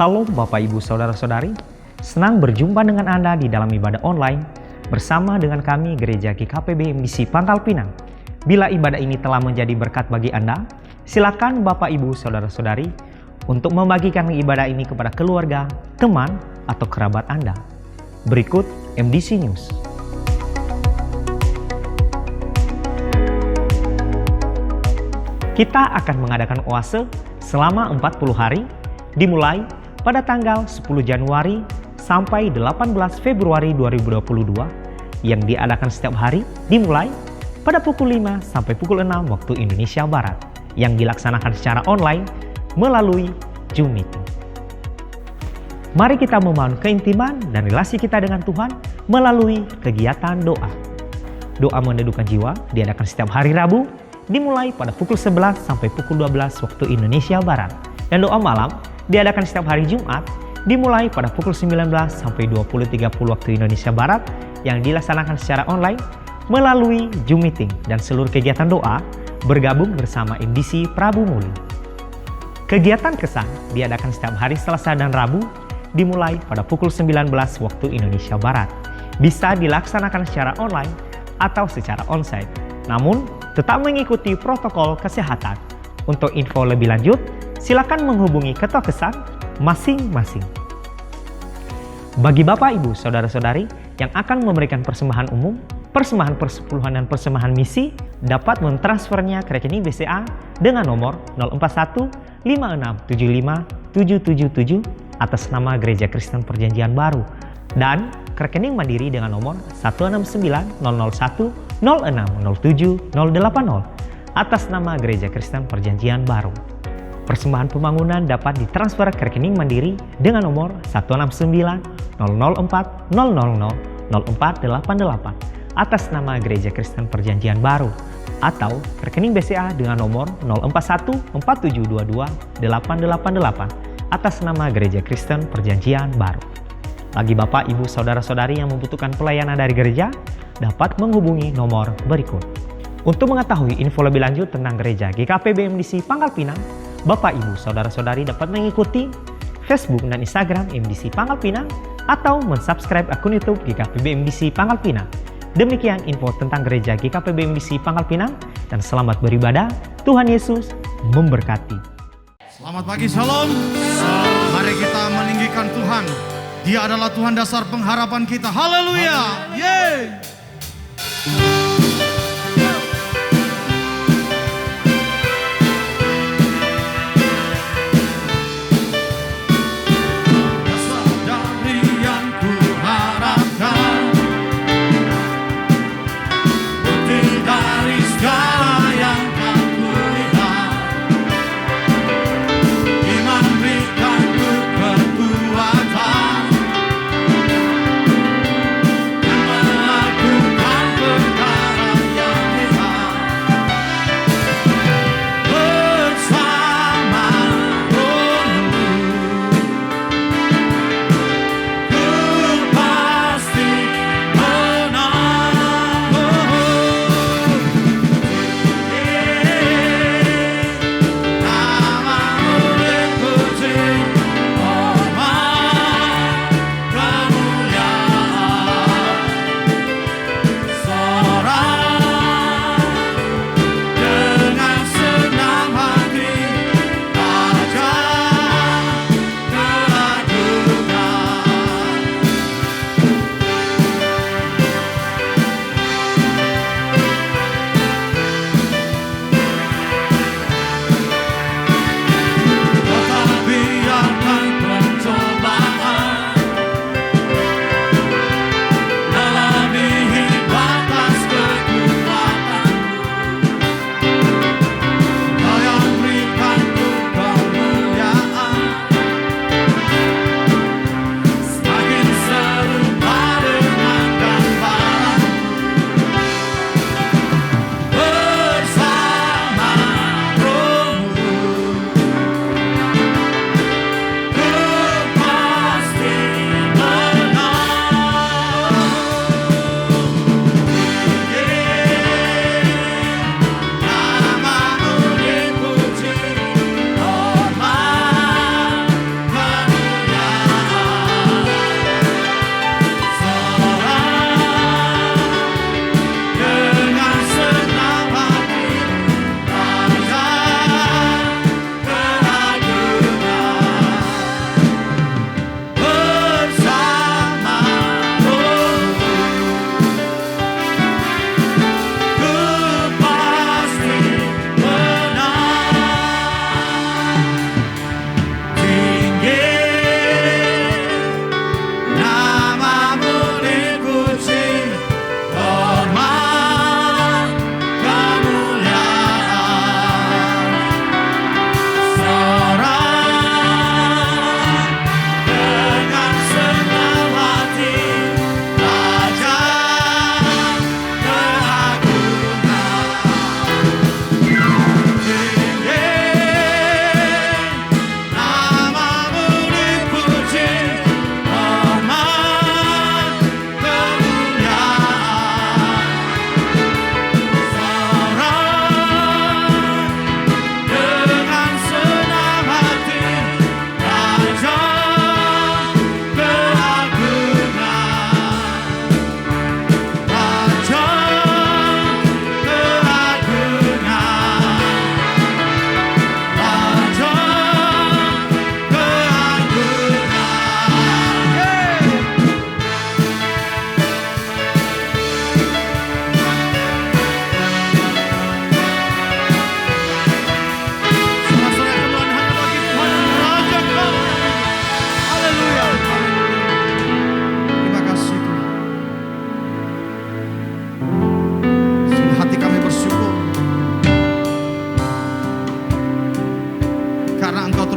Salam Bapak Ibu Saudara-saudari, senang berjumpa dengan Anda di dalam ibadah online bersama dengan kami Gereja GKPB MDC Pangkal Pinang. Bila ibadah ini telah menjadi berkat bagi Anda, silakan Bapak Ibu Saudara-saudari untuk membagikan ibadah ini kepada keluarga, teman, atau kerabat Anda. Berikut MDC News. Kita akan mengadakan oase selama 40 hari, dimulai pada tanggal 10 Januari sampai 18 Februari 2022 yang diadakan setiap hari dimulai pada pukul 5 sampai pukul 6 waktu Indonesia Barat yang dilaksanakan secara online melalui Zoom Meeting. Mari kita membangun keintiman dan relasi kita dengan Tuhan melalui kegiatan doa. Doa meneduhkan jiwa diadakan setiap hari Rabu dimulai pada pukul 11 sampai pukul 12 waktu Indonesia Barat. Dan doa malam diadakan setiap hari Jumat dimulai pada pukul 19 sampai 20.30 waktu Indonesia Barat yang dilaksanakan secara online melalui Zoom Meeting, dan seluruh kegiatan doa bergabung bersama MDC Prabu Muli. Kegiatan kesan diadakan setiap hari Selasa dan Rabu dimulai pada pukul 19 waktu Indonesia Barat. Bisa dilaksanakan secara online atau secara onsite, namun tetap mengikuti protokol kesehatan. Untuk info lebih lanjut, silakan menghubungi ketua kesan masing-masing. Bagi Bapak, Ibu, Saudara-saudari yang akan memberikan persembahan umum, persembahan persepuluhan dan persembahan misi dapat mentransfernya ke rekening BCA dengan nomor 041 5675 777 atas nama Gereja Kristen Perjanjian Baru, dan ke rekening Mandiri dengan nomor 169 001 0607 080 atas nama Gereja Kristen Perjanjian Baru. Persembahan pembangunan dapat ditransfer ke rekening Mandiri dengan nomor 169 004 000 0488 atas nama Gereja Kristen Perjanjian Baru, atau rekening BCA dengan nomor 041 4722 888 atas nama Gereja Kristen Perjanjian Baru. Bagi Bapak, Ibu, Saudara-saudari yang membutuhkan pelayanan dari gereja, dapat menghubungi nomor berikut. Untuk mengetahui info lebih lanjut tentang Gereja GKPB MDC Pangkal Pinang, Bapak, Ibu, Saudara-saudari dapat mengikuti Facebook dan Instagram MDC Pangkal Pinang atau mensubscribe akun YouTube GKPB MDC Pangkal Pinang. Demikian info tentang Gereja GKPB MDC Pangkal Pinang, dan selamat beribadah. Tuhan Yesus memberkati. Selamat pagi, Shalom. Mari kita meninggikan Tuhan. Dia adalah Tuhan dasar pengharapan kita. Haleluya. Yeay. Berkat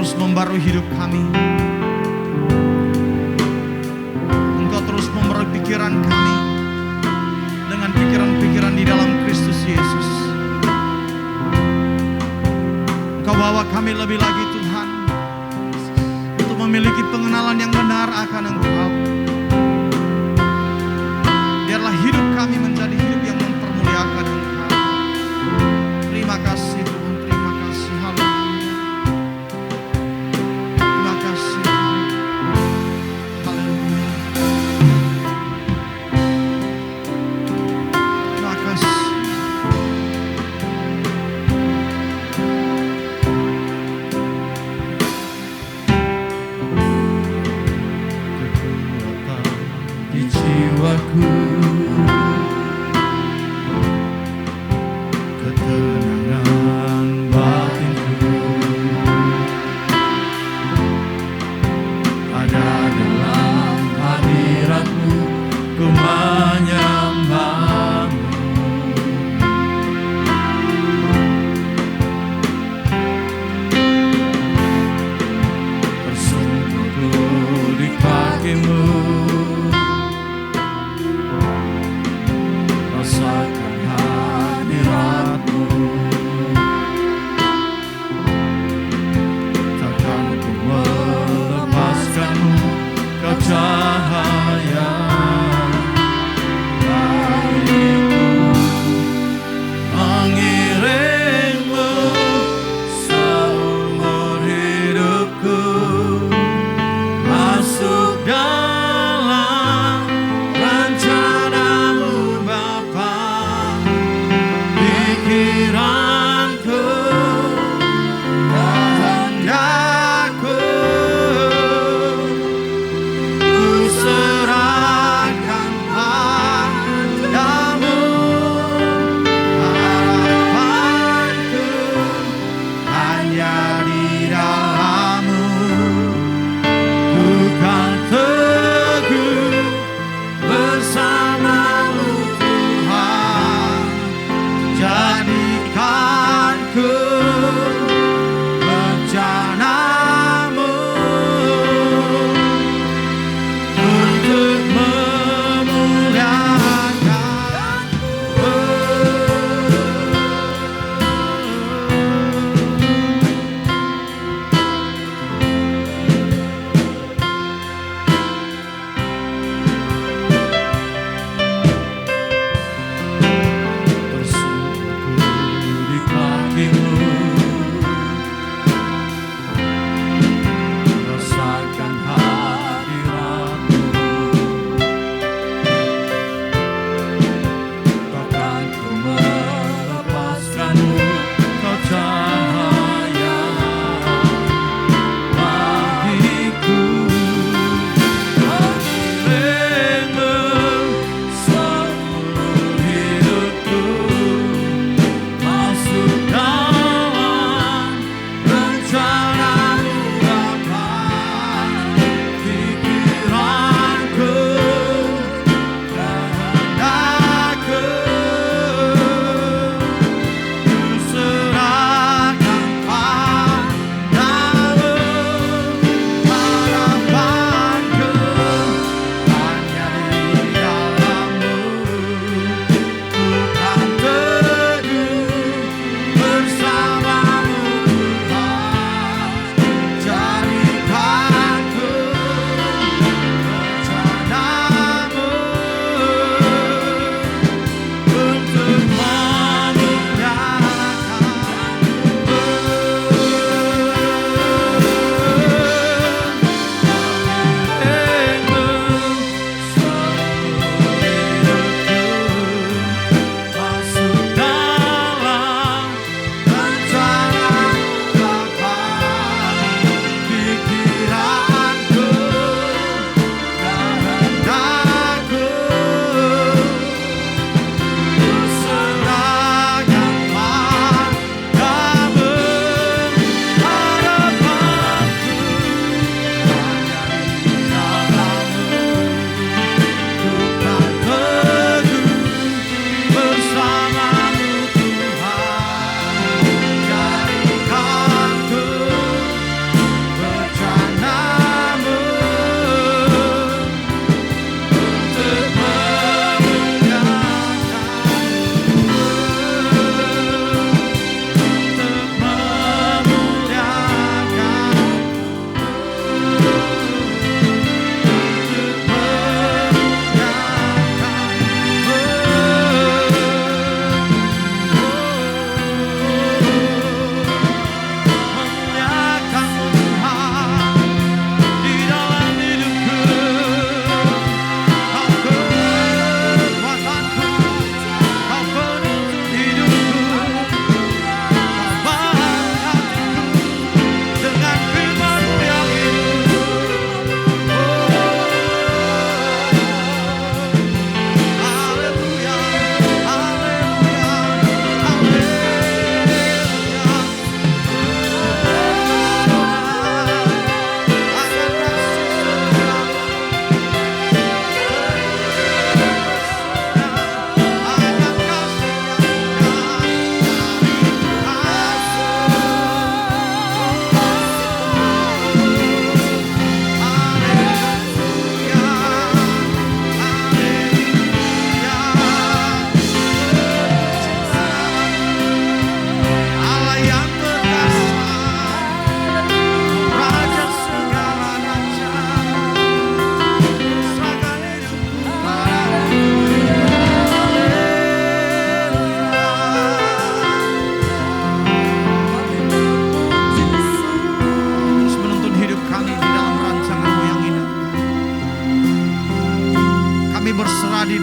terus membarui hidup kami. Engkau terus membarui pikiran kami dengan pikiran-pikiran di dalam Kristus Yesus. Engkau bawa kami lebih lagi Tuhan untuk memiliki pengenalan yang benar akan Engkau. Biarlah hidup kami menjadi hidup yang mempermuliakan Engkau. Terima kasih Tuhan, terima kasih. Haleluya. Terima kasih Tuhan. Haleluya. Terima kasih. Kekuatan di jiwaku, ketenangan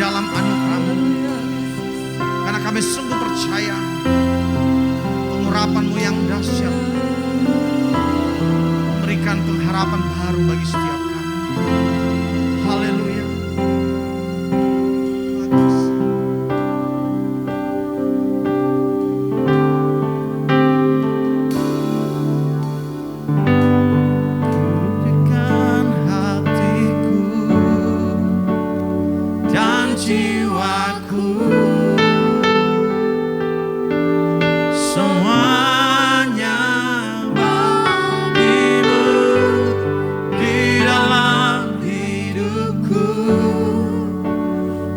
dalam anugerah-Mu. Karena kami sungguh percaya pengurapan-Mu yang dahsyat memberikan pengharapan baru bagi setiap kami. Haleluya. Berikan hatiku dan jiwaku, semuanya bagimu di dalam hidupku,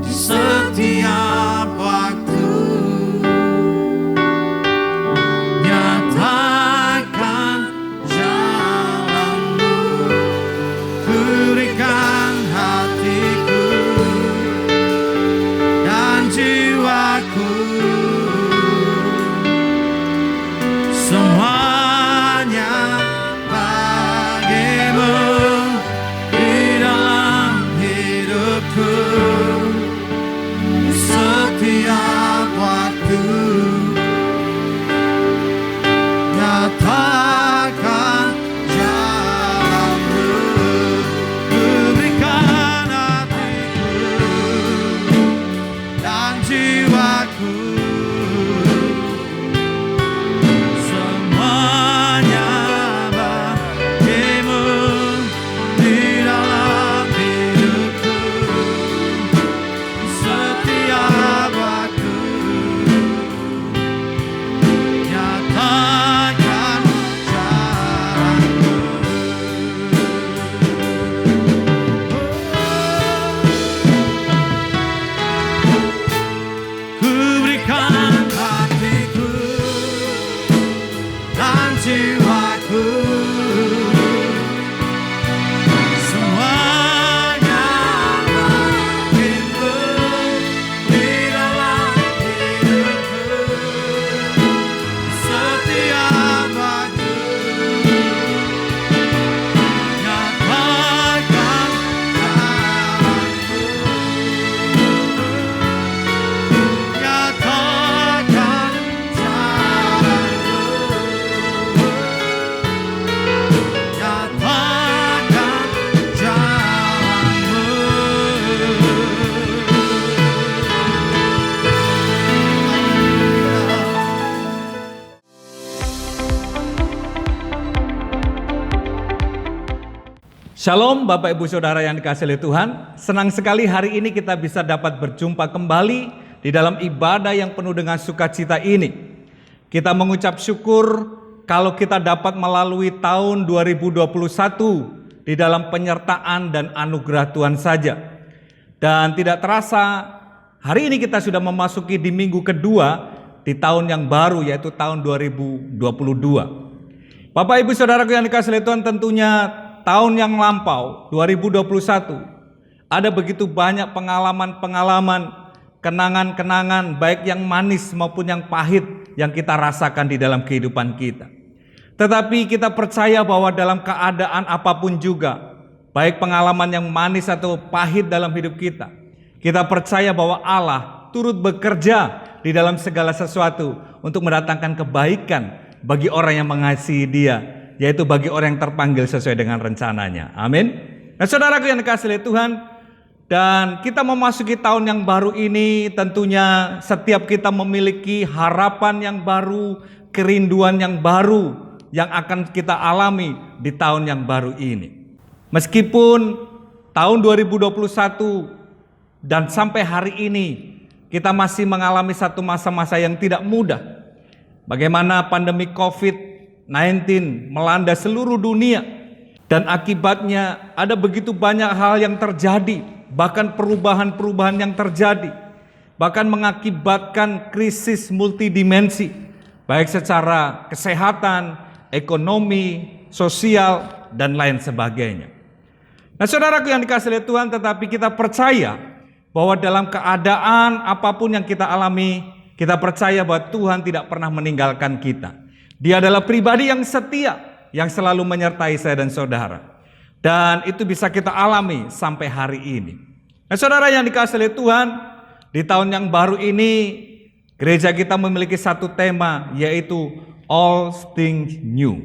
di setiap waktu. Nyatakan jalan-Mu, berikan hatiku dan jiwaku, semuanya bagimu di dalam hidupku, di setiap waktu. Nyatakan jalan-Mu, berikan hatiku dan jiwaku, semuanya bagimu di dalam hidupku, setiap waktu. Nyatakan jalan-Mu. Ku berikan hatiku dan jiwaku, semuanya bagimu di dalam hidupku, setiap waktu. Nyatakan jalan-Mu, nyatakan Shalom Bapak Ibu Saudara yang dikasihi oleh Tuhan. Senang sekali hari ini kita bisa dapat berjumpa kembali di dalam ibadah yang penuh dengan sukacita ini. Kita mengucap syukur kalau kita dapat melalui tahun 2021 di dalam penyertaan dan anugerah Tuhan saja. Dan tidak terasa hari ini kita sudah memasuki di minggu kedua di tahun yang baru, yaitu tahun 2022. Bapak Ibu Saudaraku yang dikasihi oleh Tuhan, tentunya tahun yang lampau 2021 ada begitu banyak pengalaman-pengalaman, kenangan-kenangan baik yang manis maupun yang pahit yang kita rasakan di dalam kehidupan kita. Tetapi kita percaya bahwa dalam keadaan apapun juga, baik pengalaman yang manis atau pahit dalam hidup kita, kita percaya bahwa Allah turut bekerja di dalam segala sesuatu untuk mendatangkan kebaikan bagi orang yang mengasihi Dia, yaitu bagi orang yang terpanggil sesuai dengan rencananya. Amin. Nah, saudaraku yang dikasihi oleh Tuhan, dan kita memasuki tahun yang baru ini, tentunya setiap kita memiliki harapan yang baru, kerinduan yang baru yang akan kita alami di tahun yang baru ini. Meskipun tahun 2021 dan sampai hari ini kita masih mengalami satu masa-masa yang tidak mudah. Bagaimana pandemi COVID-19 melanda seluruh dunia, dan akibatnya ada begitu banyak hal yang terjadi, bahkan perubahan-perubahan yang terjadi, bahkan mengakibatkan krisis multidimensi, baik secara kesehatan, ekonomi, sosial, dan lain sebagainya. Nah, saudaraku yang dikasihi oleh Tuhan, tetapi kita percaya bahwa dalam keadaan apapun yang kita alami, kita percaya bahwa Tuhan tidak pernah meninggalkan kita. Dia adalah pribadi yang setia, yang selalu menyertai saya dan saudara. Dan itu bisa kita alami sampai hari ini. Nah, saudara yang dikasihi oleh Tuhan, di tahun yang baru ini gereja kita memiliki satu tema, yaitu all things new,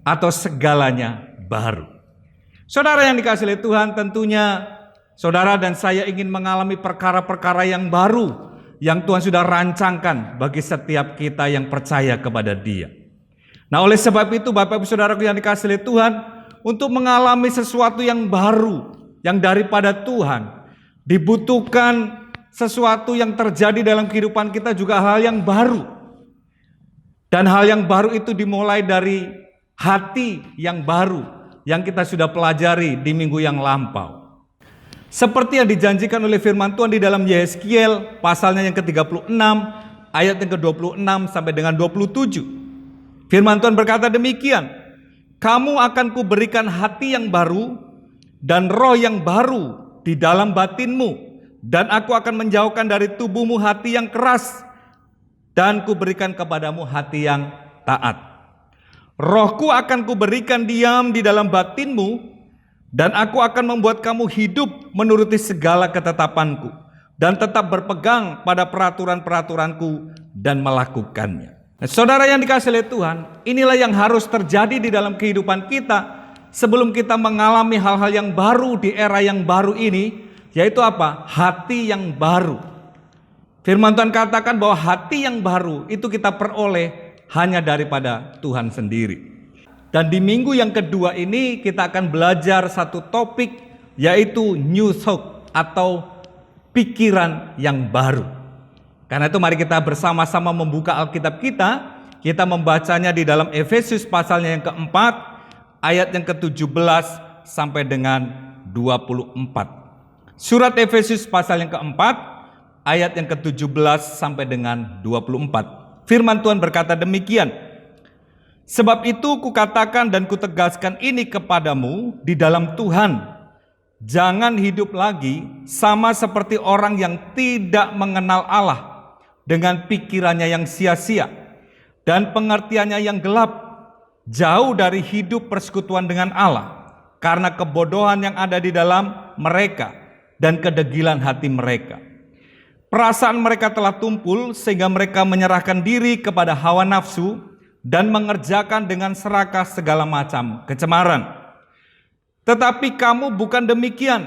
atau segalanya baru. Saudara yang dikasihi oleh Tuhan, tentunya saudara dan saya ingin mengalami perkara-perkara yang baru yang Tuhan sudah rancangkan bagi setiap kita yang percaya kepada Dia. Nah, oleh sebab itu Bapak Ibu Saudaraku yang dikasihi oleh Tuhan, untuk mengalami sesuatu yang baru yang daripada Tuhan, dibutuhkan sesuatu yang terjadi dalam kehidupan kita, juga hal yang baru. Dan hal yang baru itu dimulai dari hati yang baru yang kita sudah pelajari di minggu yang lampau. Seperti yang dijanjikan oleh firman Tuhan di dalam Yeskiel pasalnya yang ke-36 ayat yang ke-26 sampai dengan 27. Firman Tuhan berkata demikian, kamu akan kuberikan hati yang baru dan roh yang baru di dalam batinmu, dan aku akan menjauhkan dari tubuhmu hati yang keras, dan kuberikan kepadamu hati yang taat. Rohku akan kuberikan diam di dalam batinmu, dan aku akan membuat kamu hidup menuruti segala ketetapanku, dan tetap berpegang pada peraturan-peraturanku dan melakukannya. Nah, saudara yang dikasihi oleh Tuhan, inilah yang harus terjadi di dalam kehidupan kita sebelum kita mengalami hal-hal yang baru di era yang baru ini, yaitu apa? Hati yang baru. Firman Tuhan katakan bahwa hati yang baru itu kita peroleh hanya daripada Tuhan sendiri. Dan di minggu yang kedua ini kita akan belajar satu topik, yaitu new thought atau pikiran yang baru. Karena itu mari kita bersama-sama membuka Alkitab kita. Kita membacanya di dalam Efesus pasalnya yang keempat, ayat yang ke-17 sampai dengan 24. Surat Efesus pasal yang keempat, ayat yang ke-17 sampai dengan 24. Firman Tuhan berkata demikian, sebab itu kukatakan dan kutegaskan ini kepadamu di dalam Tuhan, jangan hidup lagi sama seperti orang yang tidak mengenal Allah, dengan pikirannya yang sia-sia dan pengertiannya yang gelap, jauh dari hidup persekutuan dengan Allah, karena kebodohan yang ada di dalam mereka dan kedegilan hati mereka. Perasaan mereka telah tumpul sehingga mereka menyerahkan diri kepada hawa nafsu dan mengerjakan dengan serakah segala macam kecemaran. Tetapi kamu bukan demikian.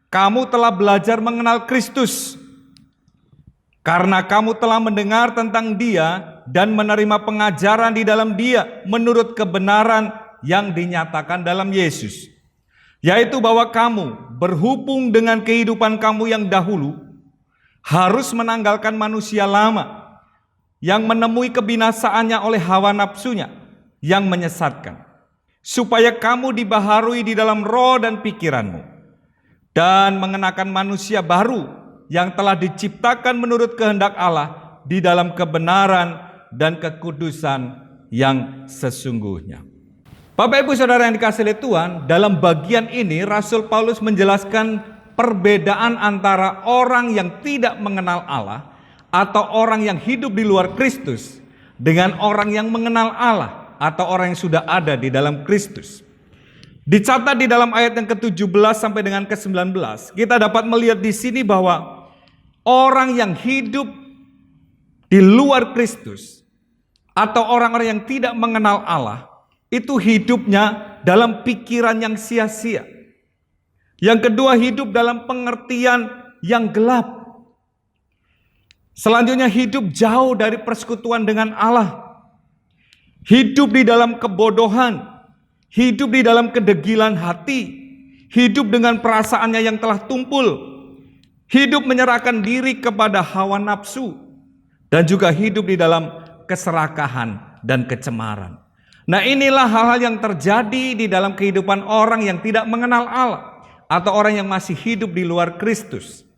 Kamu telah belajar mengenal Kristus, karena kamu telah mendengar tentang Dia dan menerima pengajaran di dalam Dia menurut kebenaran yang dinyatakan dalam Yesus, yaitu bahwa kamu berhubung dengan kehidupan kamu yang dahulu harus menanggalkan manusia lama yang menemui kebinasaannya oleh hawa nafsunya yang menyesatkan, supaya kamu dibaharui di dalam roh dan pikiranmu, dan mengenakan manusia baru yang telah diciptakan menurut kehendak Allah di dalam kebenaran dan kekudusan yang sesungguhnya. Bapak Ibu Saudara yang dikasihi oleh Tuhan, dalam bagian ini Rasul Paulus menjelaskan perbedaan antara orang yang tidak mengenal Allah atau orang yang hidup di luar Kristus dengan orang yang mengenal Allah atau orang yang sudah ada di dalam Kristus. Dicatat di dalam ayat yang ke-17 sampai dengan ke-19, kita dapat melihat di sini bahwa orang yang hidup di luar Kristus atau orang-orang yang tidak mengenal Allah itu hidupnya dalam pikiran yang sia-sia. Yang kedua, hidup dalam pengertian yang gelap. Selanjutnya, hidup jauh dari persekutuan dengan Allah. Hidup di dalam kebodohan, hidup di dalam kedegilan hati, hidup dengan perasaannya yang telah tumpul, hidup menyerahkan diri kepada hawa nafsu, dan juga hidup di dalam keserakahan dan kecemaran. Nah, inilah hal-hal yang terjadi di dalam kehidupan orang yang tidak mengenal Allah atau orang yang masih hidup di luar Kristus.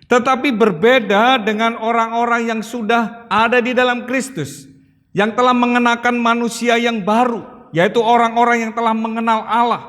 Tetapi berbeda dengan orang-orang yang sudah ada di dalam Kristus, yang telah mengenakan manusia yang baru, yaitu orang-orang yang telah mengenal Allah.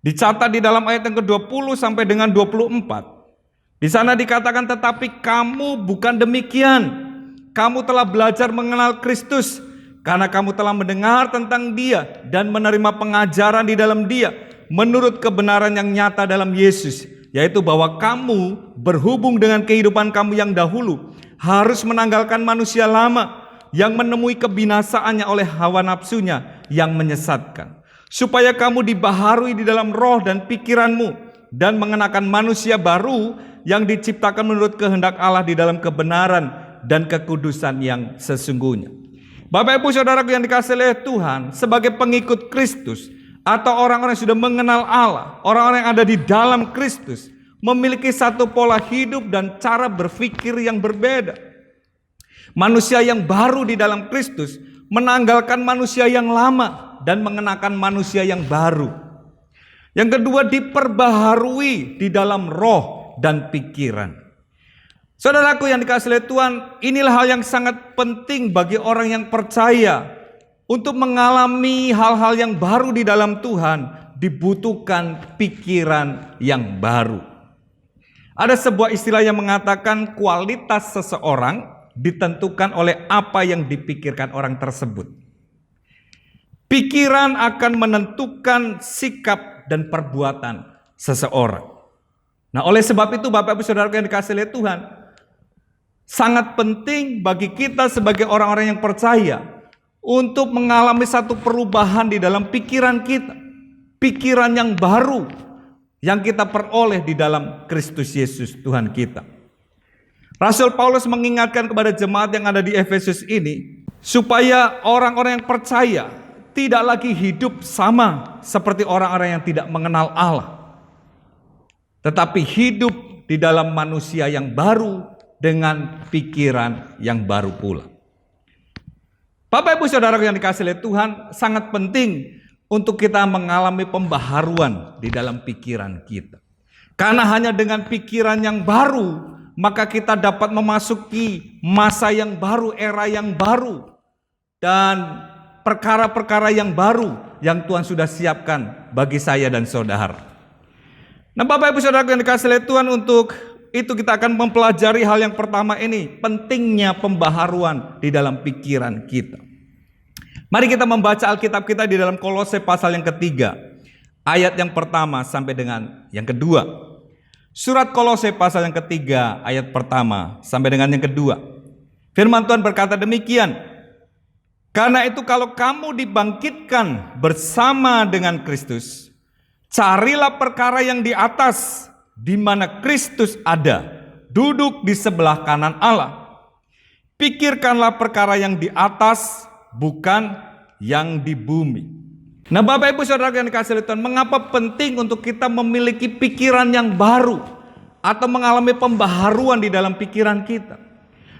Dicatat di dalam ayat yang ke-20 sampai dengan 24. Di sana dikatakan, tetapi kamu bukan demikian. Kamu telah belajar mengenal Kristus, karena kamu telah mendengar tentang Dia dan menerima pengajaran di dalam Dia menurut kebenaran yang nyata dalam Yesus, yaitu bahwa kamu berhubung dengan kehidupan kamu yang dahulu harus menanggalkan manusia lama yang menemui kebinasaannya oleh hawa nafsunya yang menyesatkan, supaya kamu dibaharui di dalam roh dan pikiranmu dan mengenakan manusia baru yang diciptakan menurut kehendak Allah di dalam kebenaran dan kekudusan yang sesungguhnya. Bapak Ibu Saudaraku yang dikasihi oleh Tuhan, sebagai pengikut Kristus atau orang-orang yang sudah mengenal Allah, orang-orang yang ada di dalam Kristus, memiliki satu pola hidup dan cara berpikir yang berbeda. Manusia yang baru di dalam Kristus menanggalkan manusia yang lama dan mengenakan manusia yang baru. Yang kedua, diperbaharui di dalam roh dan pikiran. Saudaraku yang dikasihi oleh Tuhan, inilah hal yang sangat penting bagi orang yang percaya. Untuk mengalami hal-hal yang baru di dalam Tuhan, dibutuhkan pikiran yang baru. Ada sebuah istilah yang mengatakan kualitas seseorang ditentukan oleh apa yang dipikirkan orang tersebut. Pikiran akan menentukan sikap dan perbuatan seseorang. Nah, oleh sebab itu Bapak Ibu Saudara yang dikasihi oleh Tuhan, sangat penting bagi kita sebagai orang-orang yang percaya untuk mengalami satu perubahan di dalam pikiran kita. Pikiran yang baru yang kita peroleh di dalam Kristus Yesus Tuhan kita. Rasul Paulus mengingatkan kepada jemaat yang ada di Efesus ini, supaya orang-orang yang percaya tidak lagi hidup sama seperti orang-orang yang tidak mengenal Allah, tetapi hidup di dalam manusia yang baru dengan pikiran yang baru pula. Bapak Ibu Saudara yang dikasihi oleh Tuhan, sangat penting untuk kita mengalami pembaharuan di dalam pikiran kita. Karena hanya dengan pikiran yang baru, maka kita dapat memasuki masa yang baru, era yang baru, dan perkara-perkara yang baru yang Tuhan sudah siapkan bagi saya dan saudara. Nah, Bapak Ibu Saudara yang dikasihi oleh Tuhan, untuk itu kita akan mempelajari hal yang pertama ini, pentingnya pembaharuan di dalam pikiran kita. Mari kita membaca Alkitab kita di dalam Kolose pasal yang ketiga, ayat yang pertama sampai dengan yang kedua. Surat Kolose pasal yang ketiga, ayat pertama sampai dengan yang kedua. Firman Tuhan berkata demikian, karena itu kalau kamu dibangkitkan bersama dengan Kristus, carilah perkara yang di atas, di mana Kristus ada, duduk di sebelah kanan Allah. Pikirkanlah perkara yang di atas, bukan yang di bumi. Nah, Bapak Ibu Saudara yang dikasihi Tuhan, mengapa penting untuk kita memiliki pikiran yang baru atau mengalami pembaharuan di dalam pikiran kita?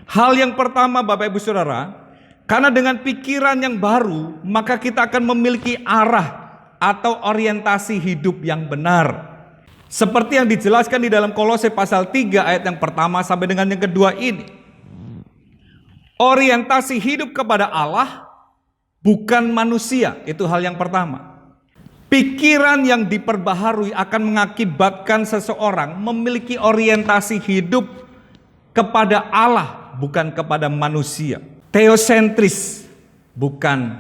Hal yang pertama Bapak Ibu Saudara, karena dengan pikiran yang baru, maka kita akan memiliki arah atau orientasi hidup yang benar. Seperti yang dijelaskan di dalam Kolose pasal 3 ayat yang pertama sampai dengan yang kedua ini. Orientasi hidup kepada Allah, bukan manusia, itu hal yang pertama. Pikiran yang diperbaharui akan mengakibatkan seseorang memiliki orientasi hidup kepada Allah, bukan kepada manusia. Teosentris, bukan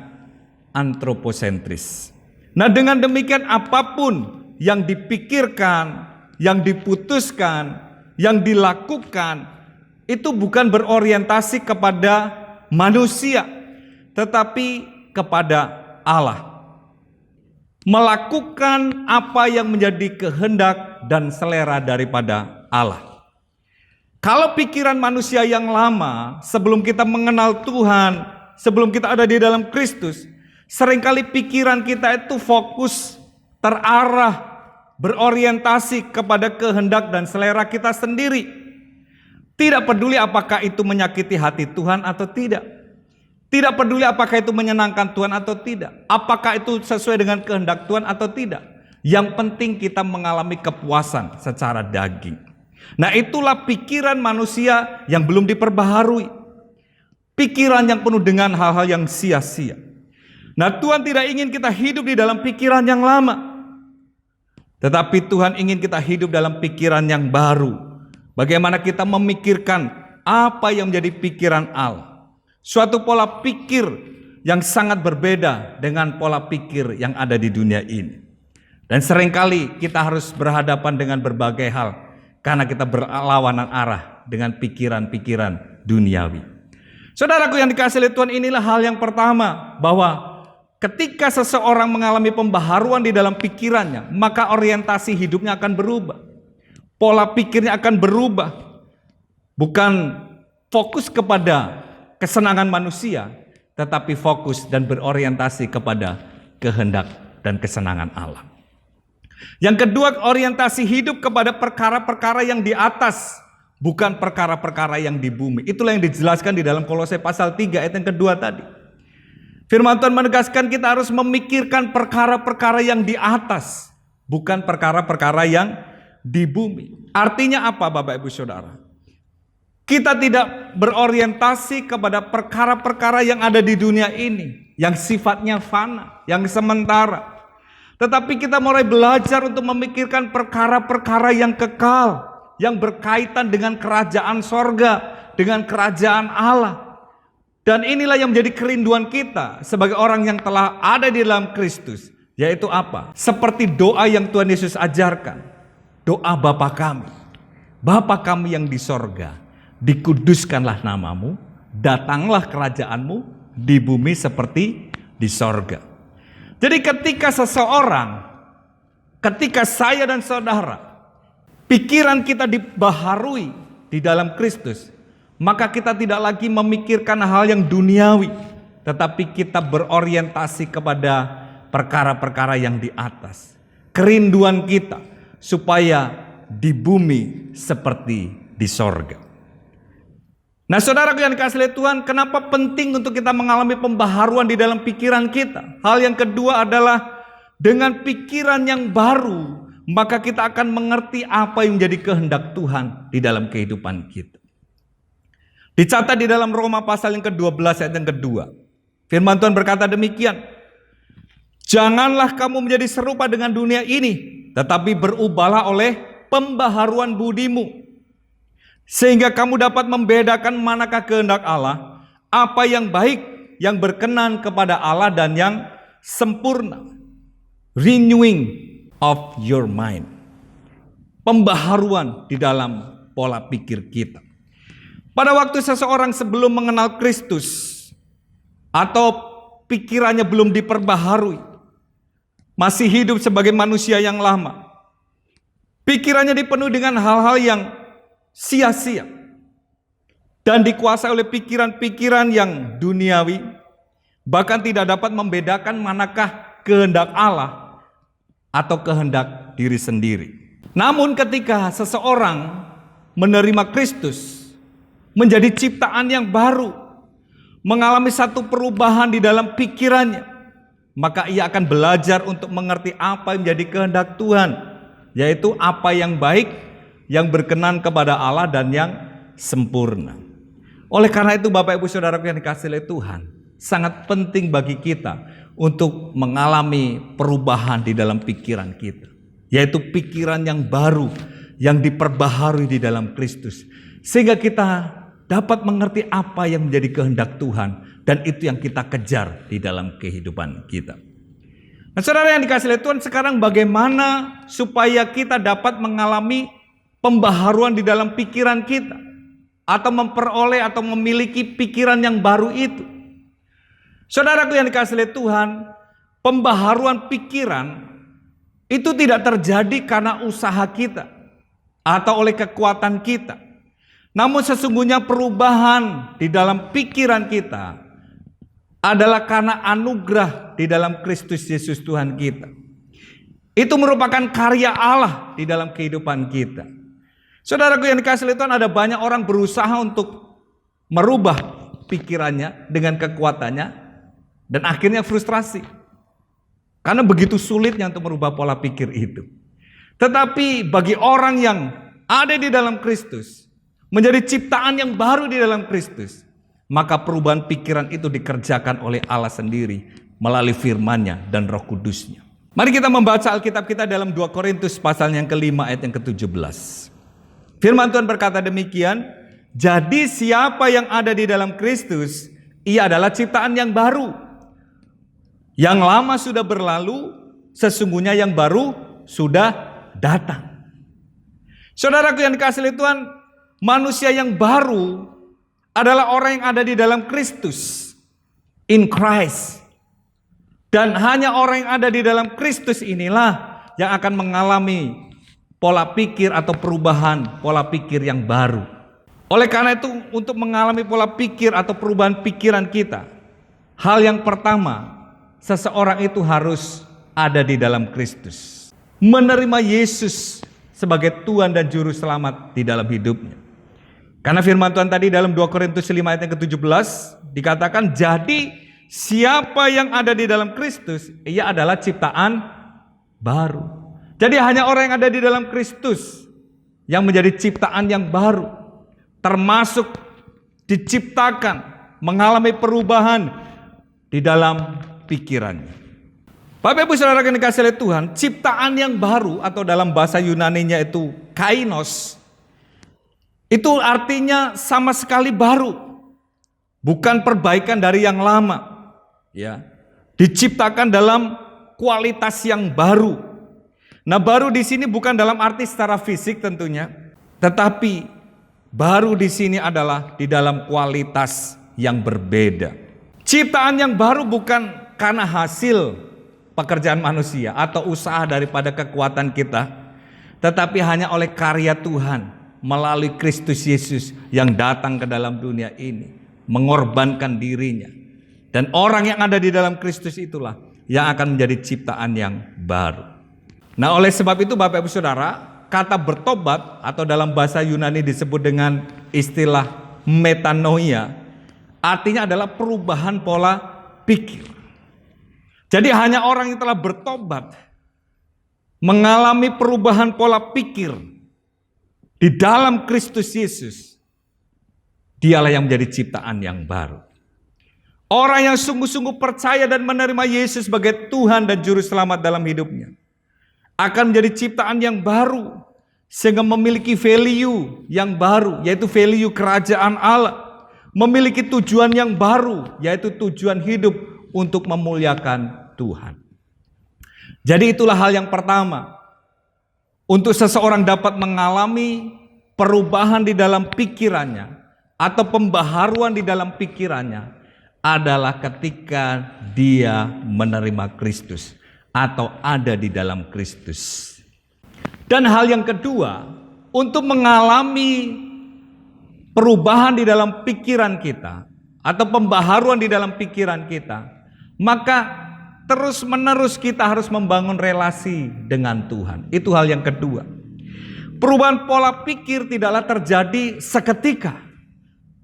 antroposentris. Nah, dengan demikian apapun yang dipikirkan, yang diputuskan, yang dilakukan, itu bukan berorientasi kepada manusia, tetapi kepada Allah. Melakukan apa yang menjadi kehendak dan selera daripada Allah. Kalau pikiran manusia yang lama, sebelum kita mengenal Tuhan, sebelum kita ada di dalam Kristus, seringkali pikiran kita itu fokus, terarah, berorientasi kepada kehendak dan selera kita sendiri. Tidak peduli apakah itu menyakiti hati Tuhan atau tidak. Tidak peduli apakah itu menyenangkan Tuhan atau tidak. Apakah itu sesuai dengan kehendak Tuhan atau tidak. Yang penting kita mengalami kepuasan secara daging. Nah, itulah pikiran manusia yang belum diperbaharui. Pikiran yang penuh dengan hal-hal yang sia-sia. Nah, Tuhan tidak ingin kita hidup di dalam pikiran yang lama. Tetapi Tuhan ingin kita hidup dalam pikiran yang baru. Bagaimana kita memikirkan apa yang menjadi pikiran Allah. Suatu pola pikir yang sangat berbeda dengan pola pikir yang ada di dunia ini. Dan seringkali kita harus berhadapan dengan berbagai hal karena kita berlawanan arah dengan pikiran-pikiran duniawi. Saudaraku yang dikasihi oleh Tuhan, inilah hal yang pertama, bahwa ketika seseorang mengalami pembaharuan di dalam pikirannya, maka orientasi hidupnya akan berubah. Pola pikirnya akan berubah. Bukan fokus kepada kesenangan manusia, tetapi fokus dan berorientasi kepada kehendak dan kesenangan Allah. Yang kedua, orientasi hidup kepada perkara-perkara yang di atas, bukan perkara-perkara yang di bumi. Itulah yang dijelaskan di dalam Kolose pasal 3 ayat yang kedua tadi. Firman Tuhan menegaskan kita harus memikirkan perkara-perkara yang di atas, bukan perkara-perkara yang di bumi. Artinya apa, Bapak Ibu Saudara? Kita tidak berorientasi kepada perkara-perkara yang ada di dunia ini, yang sifatnya fana, yang sementara. Tetapi kita mulai belajar untuk memikirkan perkara-perkara yang kekal, yang berkaitan dengan kerajaan sorga, dengan kerajaan Allah. Dan inilah yang menjadi kerinduan kita sebagai orang yang telah ada di dalam Kristus. Yaitu apa? Seperti doa yang Tuhan Yesus ajarkan. Doa Bapa kami. Bapa kami yang di sorga, dikuduskanlah namamu, datanglah kerajaanmu di bumi seperti di sorga. Jadi ketika seseorang, ketika saya dan saudara, pikiran kita dibaharui di dalam Kristus, maka kita tidak lagi memikirkan hal yang duniawi, tetapi kita berorientasi kepada perkara-perkara yang di atas. Kerinduan kita supaya di bumi seperti di sorga. Nah, saudaraku yang dikasihi oleh Tuhan, kenapa penting untuk kita mengalami pembaharuan di dalam pikiran kita? Hal yang kedua adalah dengan pikiran yang baru, maka kita akan mengerti apa yang menjadi kehendak Tuhan di dalam kehidupan kita. Dicatat di dalam Roma pasal yang ke-12 ayat yang kedua. Firman Tuhan berkata demikian. Janganlah kamu menjadi serupa dengan dunia ini, tetapi berubahlah oleh pembaharuan budimu, sehingga kamu dapat membedakan manakah kehendak Allah, apa yang baik, yang berkenan kepada Allah dan yang sempurna. Renewing of your mind. Pembaharuan di dalam pola pikir kita. Pada waktu seseorang sebelum mengenal Kristus atau pikirannya belum diperbaharui, masih hidup sebagai manusia yang lama, pikirannya dipenuhi dengan hal-hal yang sia-sia dan dikuasai oleh pikiran-pikiran yang duniawi, bahkan tidak dapat membedakan manakah kehendak Allah atau kehendak diri sendiri. Namun ketika seseorang menerima Kristus, menjadi ciptaan yang baru, mengalami satu perubahan di dalam pikirannya, maka ia akan belajar untuk mengerti apa yang menjadi kehendak Tuhan, yaitu apa yang baik, yang berkenan kepada Allah dan yang sempurna. Oleh karena itu Bapak Ibu Saudaraku yang dikasihi oleh Tuhan, sangat penting bagi kita untuk mengalami perubahan di dalam pikiran kita, yaitu pikiran yang baru, yang diperbaharui di dalam Kristus, sehingga kita dapat mengerti apa yang menjadi kehendak Tuhan, dan itu yang kita kejar di dalam kehidupan kita. Nah, saudara yang dikasihi oleh Tuhan, sekarang bagaimana supaya kita dapat mengalami pembaharuan di dalam pikiran kita, atau memperoleh atau memiliki pikiran yang baru itu? Saudaraku yang dikasihi oleh Tuhan, pembaharuan pikiran itu tidak terjadi karena usaha kita atau oleh kekuatan kita. Namun sesungguhnya perubahan di dalam pikiran kita adalah karena anugerah di dalam Kristus Yesus Tuhan kita. Itu merupakan karya Allah di dalam kehidupan kita. Saudaraku yang dikasihi oleh Tuhan, ada banyak orang berusaha untuk merubah pikirannya dengan kekuatannya, dan akhirnya frustrasi. Karena begitu sulitnya untuk merubah pola pikir itu. Tetapi bagi orang yang ada di dalam Kristus, menjadi ciptaan yang baru di dalam Kristus, maka perubahan pikiran itu dikerjakan oleh Allah sendiri melalui firman-Nya dan Roh Kudus-Nya. Mari kita membaca Alkitab kita dalam 2 Korintus pasal yang ke-5 ayat yang ke-17. Firman Tuhan berkata demikian, jadi siapa yang ada di dalam Kristus, ia adalah ciptaan yang baru. Yang lama sudah berlalu, sesungguhnya yang baru sudah datang. Saudaraku yang dikasihi oleh Tuhan, manusia yang baru adalah orang yang ada di dalam Kristus, in Christ. Dan hanya orang yang ada di dalam Kristus inilah yang akan mengalami pola pikir atau perubahan pola pikir yang baru. Oleh karena itu, untuk mengalami pola pikir atau perubahan pikiran kita, hal yang pertama, seseorang itu harus ada di dalam Kristus, menerima Yesus sebagai Tuhan dan Juru Selamat di dalam hidupnya. Karena firman Tuhan tadi dalam 2 Korintus 5 ayat yang ke-17 dikatakan, jadi siapa yang ada di dalam Kristus, ia adalah ciptaan baru. Jadi hanya orang yang ada di dalam Kristus yang menjadi ciptaan yang baru, termasuk diciptakan, mengalami perubahan di dalam pikirannya. Bapak Ibu Saudara yang dikasihi oleh Tuhan, ciptaan yang baru atau dalam bahasa Yunaninya itu kainos, itu artinya sama sekali baru, bukan perbaikan dari yang lama. Ya, diciptakan dalam kualitas yang baru. Nah, baru di sini bukan dalam arti secara fisik tentunya, tetapi baru di sini adalah di dalam kualitas yang berbeda. Ciptaan yang baru bukan karena hasil pekerjaan manusia atau usaha daripada kekuatan kita, tetapi hanya oleh karya Tuhan melalui Kristus Yesus yang datang ke dalam dunia ini, mengorbankan dirinya. Dan orang yang ada di dalam Kristus itulah yang akan menjadi ciptaan yang baru. Nah, oleh sebab itu Bapak Ibu Saudara, kata bertobat atau dalam bahasa Yunani disebut dengan istilah metanoia, artinya adalah perubahan pola pikir. Jadi hanya orang yang telah bertobat, mengalami perubahan pola pikir di dalam Kristus Yesus, dialah yang menjadi ciptaan yang baru. Orang yang sungguh-sungguh percaya dan menerima Yesus sebagai Tuhan dan Juru Selamat dalam hidupnya akan menjadi ciptaan yang baru, sehingga memiliki value yang baru, yaitu value kerajaan Allah, memiliki tujuan yang baru, yaitu tujuan hidup untuk memuliakan Tuhan. Jadi itulah hal yang pertama, untuk seseorang dapat mengalami perubahan di dalam pikirannya atau pembaharuan di dalam pikirannya adalah ketika dia menerima Kristus atau ada di dalam Kristus. Dan hal yang kedua, untuk mengalami perubahan di dalam pikiran kita atau pembaharuan di dalam pikiran kita, maka terus menerus kita harus membangun relasi dengan Tuhan. Itu hal yang kedua. Perubahan pola pikir tidaklah terjadi seketika,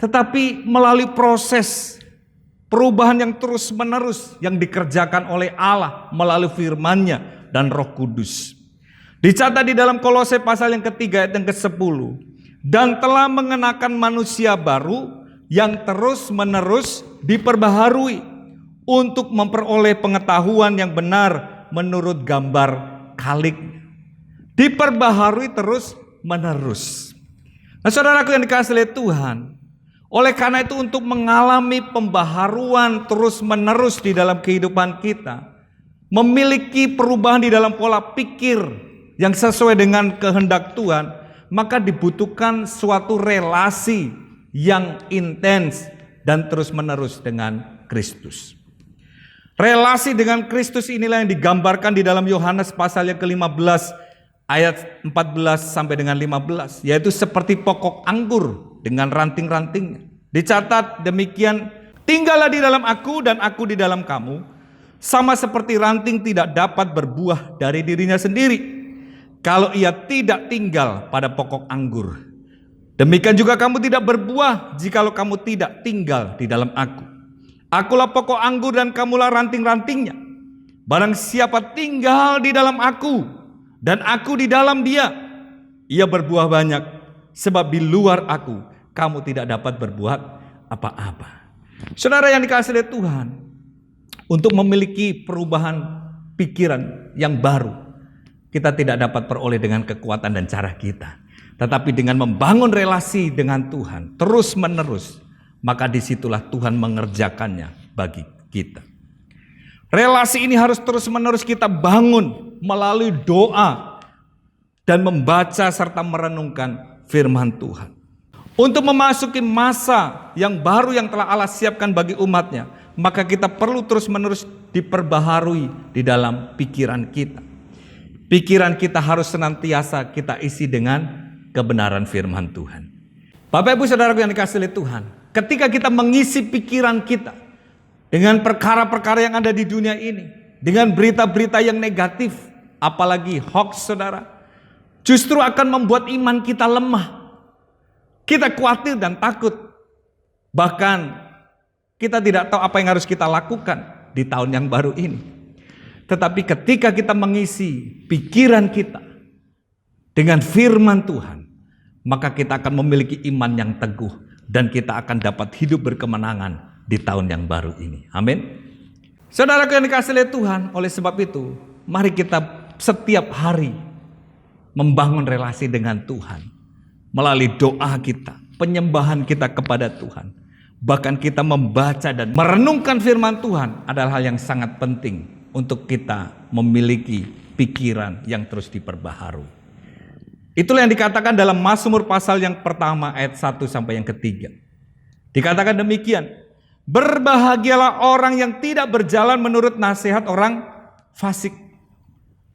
tetapi melalui proses perubahan yang terus menerus yang dikerjakan oleh Allah melalui firman-Nya dan Roh Kudus. Dicatat di dalam Kolose pasal yang ketiga ayat yang ke-10. Dan telah mengenakan manusia baru yang terus menerus diperbaharui untuk memperoleh pengetahuan yang benar menurut gambar Khaliknya. Diperbaharui terus menerus. Nah, saudaraku yang dikasihi oleh Tuhan, oleh karena itu untuk mengalami pembaharuan terus menerus di dalam kehidupan kita, memiliki perubahan di dalam pola pikir yang sesuai dengan kehendak Tuhan, maka dibutuhkan suatu relasi yang intens dan terus menerus dengan Kristus. Relasi dengan Kristus inilah yang digambarkan di dalam Yohanes pasal yang ke-15 ayat 14 sampai dengan 15, yaitu seperti pokok anggur dengan ranting-rantingnya. Dicatat demikian, tinggallah di dalam aku dan aku di dalam kamu, sama seperti ranting tidak dapat berbuah dari dirinya sendiri kalau ia tidak tinggal pada pokok anggur. Demikian juga kamu tidak berbuah jikalau kamu tidak tinggal di dalam aku. Akulah pokok anggur dan kamulah ranting-rantingnya. Barang siapa tinggal di dalam aku dan aku di dalam dia, ia berbuah banyak, sebab di luar aku kamu tidak dapat berbuat apa-apa. Saudara yang dikasihi oleh Tuhan, untuk memiliki perubahan pikiran yang baru, kita tidak dapat peroleh dengan kekuatan dan cara kita, tetapi dengan membangun relasi dengan Tuhan terus menerus, maka disitulah Tuhan mengerjakannya bagi kita. Relasi ini harus terus-menerus kita bangun melalui doa dan membaca serta merenungkan firman Tuhan. Untuk memasuki masa yang baru yang telah Allah siapkan bagi umatnya, maka kita perlu terus-menerus diperbaharui di dalam pikiran kita. Pikiran kita harus senantiasa kita isi dengan kebenaran firman Tuhan. Bapak Ibu Saudaraku yang dikasihi oleh Tuhan, ketika kita mengisi pikiran kita dengan perkara-perkara yang ada di dunia ini, dengan berita-berita yang negatif, apalagi hoax, saudara, justru akan membuat iman kita lemah. Kita khawatir dan takut. Bahkan kita tidak tahu apa yang harus kita lakukan di tahun yang baru ini. Tetapi ketika kita mengisi pikiran kita dengan firman Tuhan, maka kita akan memiliki iman yang teguh dan kita akan dapat hidup berkemenangan di tahun yang baru ini. Amin. Saudara yang dikasihi oleh Tuhan, oleh sebab itu, mari kita setiap hari membangun relasi dengan Tuhan melalui doa kita, penyembahan kita kepada Tuhan. Bahkan kita membaca dan merenungkan firman Tuhan adalah hal yang sangat penting untuk kita memiliki pikiran yang terus diperbaharui. Itulah yang dikatakan dalam Mazmur pasal yang pertama ayat 1 sampai yang ketiga. Dikatakan demikian, berbahagialah orang yang tidak berjalan menurut nasihat orang fasik,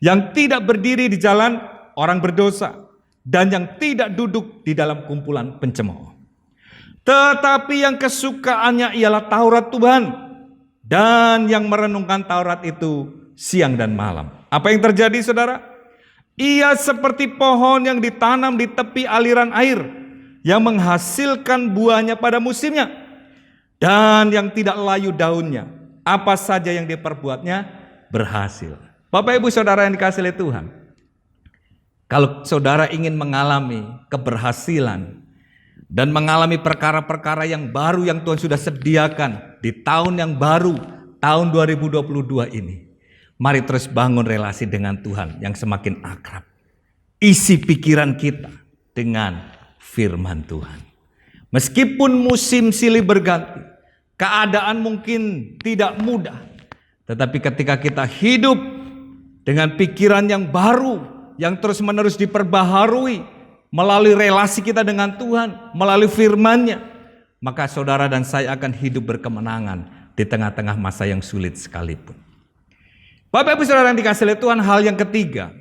yang tidak berdiri di jalan orang berdosa, dan yang tidak duduk di dalam kumpulan pencemooh. Tetapi yang kesukaannya ialah Taurat Tuhan, dan yang merenungkan Taurat itu siang dan malam. Apa yang terjadi, saudara? Ia seperti pohon yang ditanam di tepi aliran air, yang menghasilkan buahnya pada musimnya, dan yang tidak layu daunnya. Apa saja yang diperbuatnya berhasil. Bapak Ibu Saudara yang dikasihi oleh Tuhan, kalau saudara ingin mengalami keberhasilan dan mengalami perkara-perkara yang baru yang Tuhan sudah sediakan di tahun yang baru, tahun 2022 ini, mari terus bangun relasi dengan Tuhan yang semakin akrab. Isi pikiran kita dengan firman Tuhan. Meskipun musim silih berganti, keadaan mungkin tidak mudah, tetapi ketika kita hidup dengan pikiran yang baru, yang terus-menerus diperbaharui melalui relasi kita dengan Tuhan, melalui firman-Nya, maka saudara dan saya akan hidup berkemenangan di tengah-tengah masa yang sulit sekalipun. Bapak Ibu Saudara yang dikasihi oleh Tuhan, hal yang ketiga,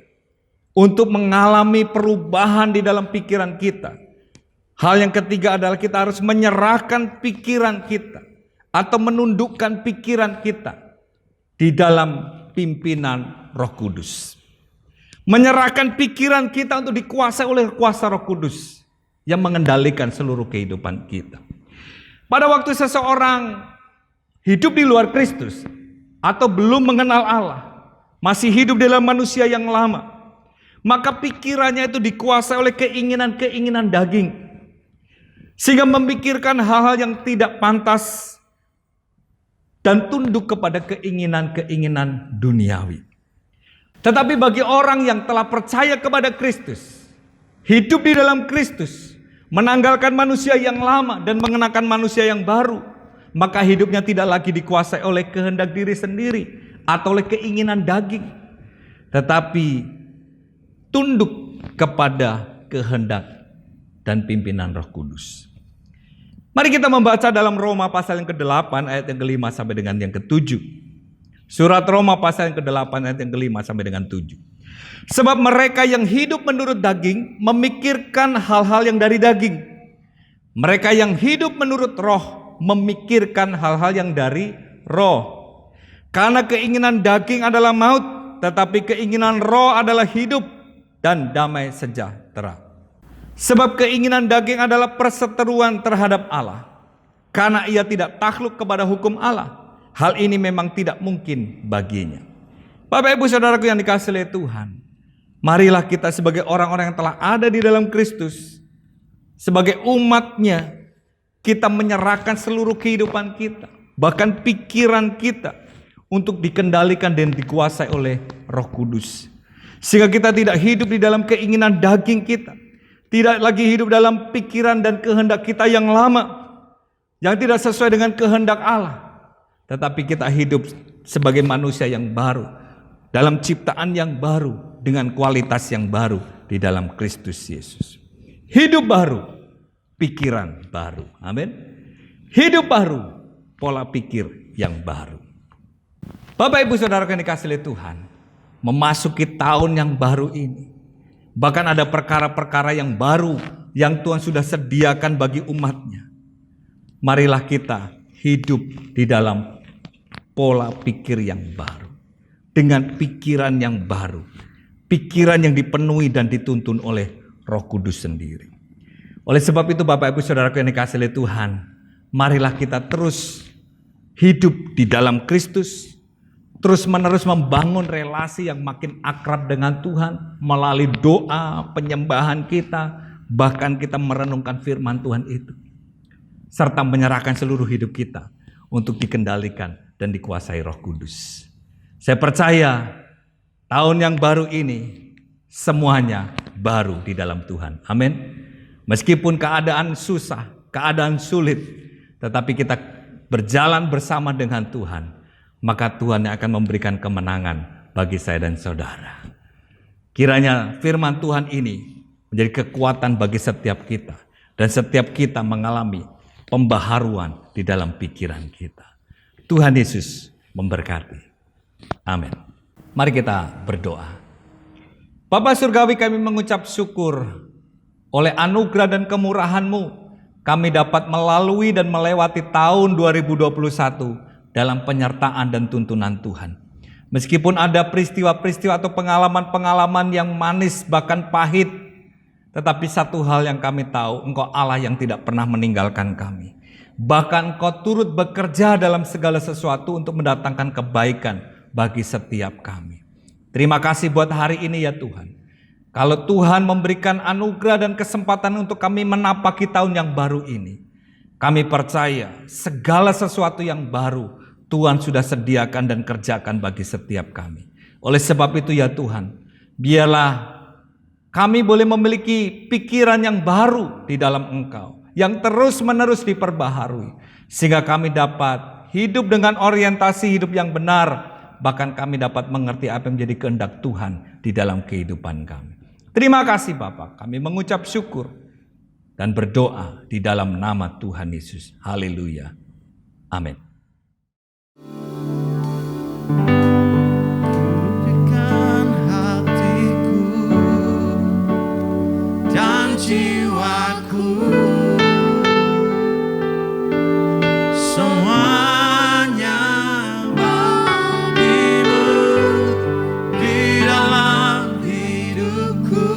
untuk mengalami perubahan di dalam pikiran kita, hal yang ketiga adalah kita harus menyerahkan pikiran kita atau menundukkan pikiran kita di dalam pimpinan Roh Kudus. Menyerahkan pikiran kita untuk dikuasai oleh kuasa Roh Kudus yang mengendalikan seluruh kehidupan kita. Pada waktu seseorang hidup di luar Kristus atau belum mengenal Allah, masih hidup dalam manusia yang lama, maka pikirannya itu dikuasai oleh keinginan-keinginan daging, sehingga memikirkan hal-hal yang tidak pantas dan tunduk kepada keinginan-keinginan duniawi. Tetapi bagi orang yang telah percaya kepada Kristus, hidup di dalam Kristus, menanggalkan manusia yang lama dan mengenakan manusia yang baru, maka hidupnya tidak lagi dikuasai oleh kehendak diri sendiri atau oleh keinginan daging, tetapi tunduk kepada kehendak dan pimpinan Roh Kudus. Mari kita membaca dalam Roma pasal yang ke-8 ayat yang ke-5 sampai dengan yang ke-7. Surat Roma pasal yang ke-8 ayat yang ke-5 sampai dengan 7. Sebab mereka yang hidup menurut daging memikirkan hal-hal yang dari daging. Mereka yang hidup menurut roh memikirkan hal-hal yang dari roh. Karena keinginan daging adalah maut, tetapi keinginan roh adalah hidup dan damai sejahtera. Sebab keinginan daging adalah perseteruan terhadap Allah, karena ia tidak takluk kepada hukum Allah. Hal ini memang tidak mungkin baginya. Bapak Ibu Saudaraku yang dikasihi oleh Tuhan, marilah kita sebagai orang-orang yang telah ada di dalam Kristus, sebagai umat-Nya, kita menyerahkan seluruh kehidupan kita, bahkan pikiran kita, untuk dikendalikan dan dikuasai oleh Roh Kudus. Sehingga kita tidak hidup di dalam keinginan daging kita, tidak lagi hidup dalam pikiran dan kehendak kita yang lama, yang tidak sesuai dengan kehendak Allah. Tetapi kita hidup sebagai manusia yang baru, dalam ciptaan yang baru, dengan kualitas yang baru di dalam Kristus Yesus. Hidup baru, pikiran baru. Amin. Hidup baru, pola pikir yang baru. Bapak Ibu Saudara yang dikasihi oleh Tuhan, memasuki tahun yang baru ini, bahkan ada perkara-perkara yang baru yang Tuhan sudah sediakan bagi umatnya. Marilah kita hidup di dalam pola pikir yang baru, dengan pikiran yang baru, pikiran yang dipenuhi dan dituntun oleh Roh Kudus sendiri. Oleh sebab itu Bapak Ibu Saudara yang dikasihi oleh Tuhan, marilah kita terus hidup di dalam Kristus, terus menerus membangun relasi yang makin akrab dengan Tuhan melalui doa, penyembahan kita, bahkan kita merenungkan firman Tuhan itu, serta menyerahkan seluruh hidup kita untuk dikendalikan dan dikuasai Roh Kudus. Saya percaya tahun yang baru ini semuanya baru di dalam Tuhan. Amin. Meskipun keadaan susah, keadaan sulit, tetapi kita berjalan bersama dengan Tuhan, maka Tuhan yang akan memberikan kemenangan bagi saya dan saudara. Kiranya firman Tuhan ini menjadi kekuatan bagi setiap kita, dan setiap kita mengalami pembaharuan di dalam pikiran kita. Tuhan Yesus memberkati. Amin. Mari kita berdoa. Bapa Surgawi, kami mengucap syukur oleh anugerah dan kemurahan-Mu, kami dapat melalui dan melewati tahun 2021 dalam penyertaan dan tuntunan Tuhan. Meskipun ada peristiwa-peristiwa atau pengalaman-pengalaman yang manis bahkan pahit, tetapi satu hal yang kami tahu, Engkau Allah yang tidak pernah meninggalkan kami. Bahkan Engkau turut bekerja dalam segala sesuatu untuk mendatangkan kebaikan bagi setiap kami. Terima kasih buat hari ini ya Tuhan. Kalau Tuhan memberikan anugerah dan kesempatan untuk kami menapaki tahun yang baru ini, kami percaya segala sesuatu yang baru Tuhan sudah sediakan dan kerjakan bagi setiap kami. Oleh sebab itu ya Tuhan, biarlah kami boleh memiliki pikiran yang baru di dalam Engkau, yang terus-menerus diperbaharui, sehingga kami dapat hidup dengan orientasi hidup yang benar, bahkan kami dapat mengerti apa yang menjadi kehendak Tuhan di dalam kehidupan kami. Terima kasih Bapak, kami mengucap syukur dan berdoa di dalam nama Tuhan Yesus. Haleluya. Amin. Berikan hatiku dan jiwaku, semuanya bagimu di dalam hidupku,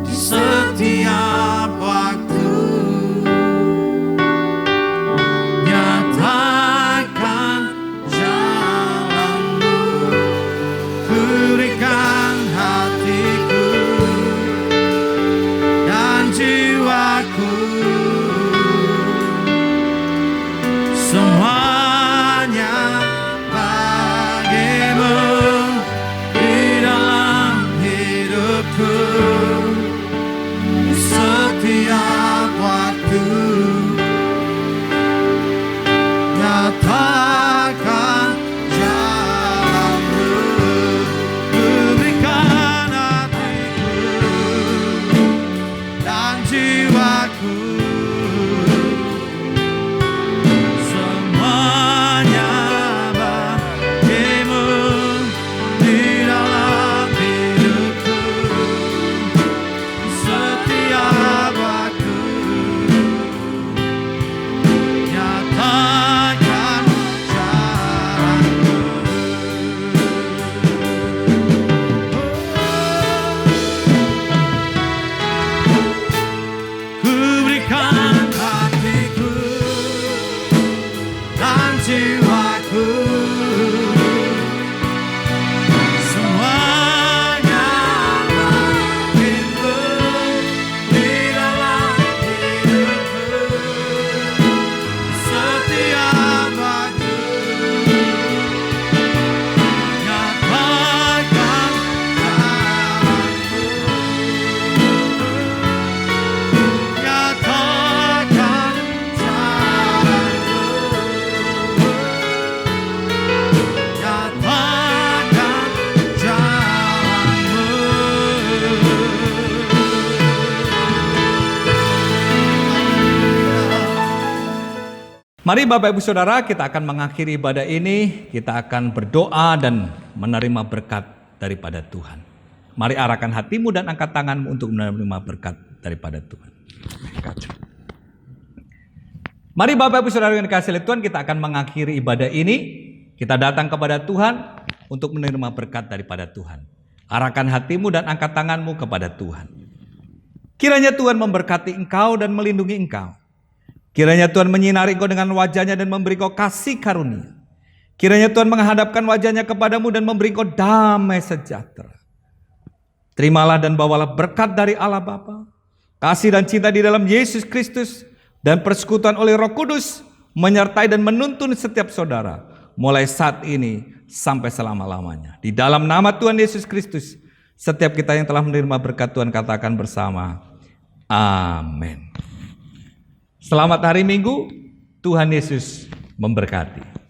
di setiap waktu. Mari Bapak Ibu Saudara, kita akan mengakhiri ibadah ini, kita akan berdoa dan menerima berkat daripada Tuhan. Mari arahkan hatimu dan angkat tanganmu untuk menerima berkat daripada Tuhan. Mari Bapak Ibu Saudara yang dikasihi Tuhan, kita akan mengakhiri ibadah ini. Kita datang kepada Tuhan untuk menerima berkat daripada Tuhan. Arahkan hatimu dan angkat tanganmu kepada Tuhan. Kiranya Tuhan memberkati engkau dan melindungi engkau. Kiranya Tuhan menyinari engkau dengan wajahnya dan memberi engkau kasih karunia. Kiranya Tuhan menghadapkan wajahnya kepadamu dan memberi engkau damai sejahtera. Terimalah dan bawalah berkat dari Allah Bapa, kasih dan cinta di dalam Yesus Kristus, dan persekutuan oleh Roh Kudus menyertai dan menuntun setiap saudara mulai saat ini sampai selama-lamanya. Di dalam nama Tuhan Yesus Kristus, setiap kita yang telah menerima berkat Tuhan katakan bersama, amin. Selamat hari Minggu, Tuhan Yesus memberkati.